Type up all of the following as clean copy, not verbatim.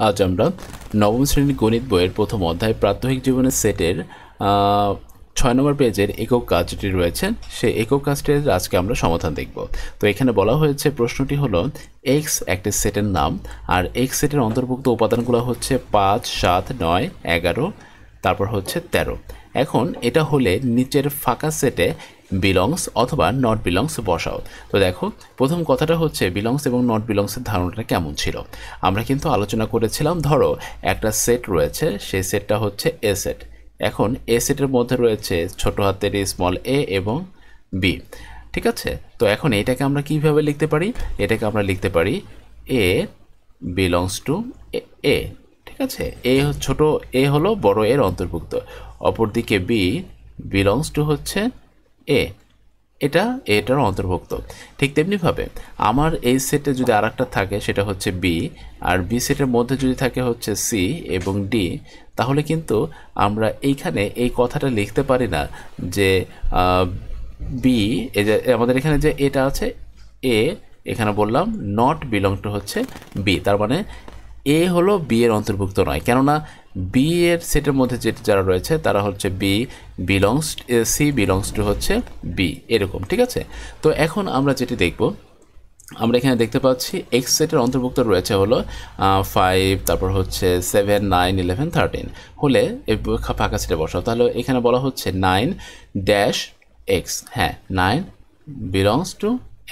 আজ আমরা নবম শ্রেণীর গণিত বইয়ের প্রথম অধ্যায় প্রাত্যহিক জীবনের সেটের 6 নম্বর পেজের একক কাজটি রয়েছে সেই একক কাজটির আজকে আমরা সমাধান দেখব। তো এখানে বলা হয়েছে প্রশ্নটি হলো এক্স একটি সেটের নাম আর এক্স সেটের অন্তর্ভুক্ত উপাদানগুলো হচ্ছে 5, 7, 9, 11 তারপর হচ্ছে 13। এখন এটা হলে নিচের ফাঁকা সেটে বিলংস অথবা নট বিলংস বসাও। তো দেখো প্রথম কথাটা হচ্ছে বিলংস এবং নট বিলংসের ধারণাটা কেমন ছিল আমরা কিন্তু আলোচনা করেছিলাম। ধরো একটা সেট রয়েছে, সেই সেটটা হচ্ছে এ সেট। এখন এ সেটের মধ্যে রয়েছে ছোট হাতের স্মল এ এবং বি, ঠিক আছে। তো এখন এটাকে আমরা কিভাবে লিখতে পারি? এটাকে আমরা লিখতে পারি এ বিলংস টু এ, ঠিক আছে। এ ছোট এ হলো বড় এর অন্তর্ভুক্ত, অপরদিকে বি বিলংস টু হচ্ছে এ, এটা এটার অন্তর্ভুক্ত। ঠিক তেমনিভাবে আমার এই সেটে যদি আর একটা থাকে সেটা হচ্ছে বি, আর বি সেটের মধ্যে যদি থাকে হচ্ছে সি এবং ডি, তাহলে কিন্তু আমরা এইখানে এই কথাটা লিখতে পারি না যে বি, এই যে আমাদের এখানে যে এটা আছে এ, এখানে বললাম নট বিলং টু হচ্ছে বি, তার মানে এ হলো বি এর অন্তর্ভুক্ত নয়, কেননা বি এর সেটের মধ্যে যেটা যারা রয়েছে তারা হচ্ছে B belongs, C belongs to হচ্ছে বি, এরকম, ঠিক আছে। তো এখন আমরা যেটি দেখব, আমরা এখানে দেখতে পাচ্ছি এক্স সেটের অন্তর্ভুক্ত রয়েছে হলো 5, তারপর হচ্ছে 7, 9, 11, 13 হলে ফাঁকা সেটে বসাও। তাহলে এখানে বলা হচ্ছে 9 ড্যাশ এক্স, হ্যাঁ 9 বিলংস টু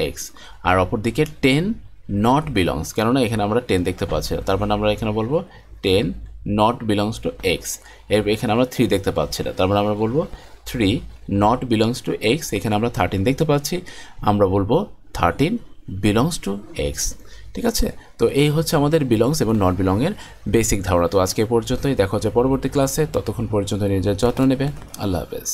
এক্স, আর অপরদিকে 10 নট বিলংস, কেননা এখানে আমরা 10 দেখতে পাচ্ছি, তার মানে আমরা এখানে বলবো 10 নট বিলংস টু এক্স। এখানে আমরা 3 দেখতে পাচ্ছি না, তার মানে আমরা বলবো 3 নট বিলংস টু এক্স। এখানে আমরা 13 দেখতে পাচ্ছি, আমরা বলবো 13 বিলংস টু এক্স, ঠিক আছে। তো এই হচ্ছে আমাদের বিলংস এবং নট বিলংয়ের বেসিক ধারণা। তো আজকে পর্যন্তই, দেখা হচ্ছে পরবর্তী ক্লাসে, ততক্ষণ পর্যন্ত নিজের যত্ন নেবে। আল্লাহ হাফেজ।